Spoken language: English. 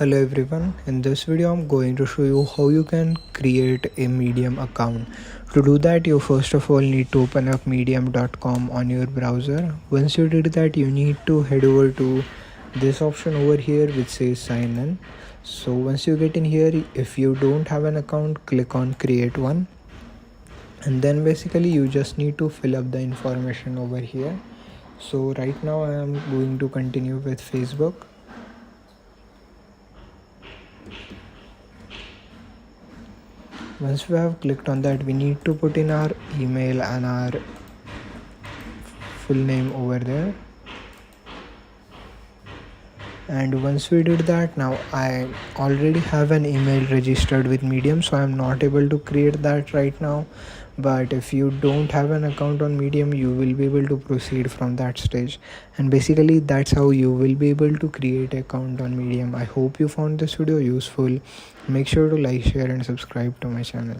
Hello everyone, in this video I'm going to show you how you can create a Medium account. To do that, you first of all need to open up medium.com on your browser. Once you did that, you need to head over to this option over here which says sign in. So once you get in here, if you don't have an account, click on create one, and then basically you just need to fill up the information over here. So right now I am going to continue with Facebook. Once we have clicked on that, we need to put in our email and our full name over there. And once we did that, now I already have an email registered with Medium, so I'm not able to create that right now. But if you don't have an account on Medium, you will be able to proceed from that stage. And basically that's how you will be able to create an account on Medium. I hope you found this video useful. Make sure to like, share and subscribe to my channel.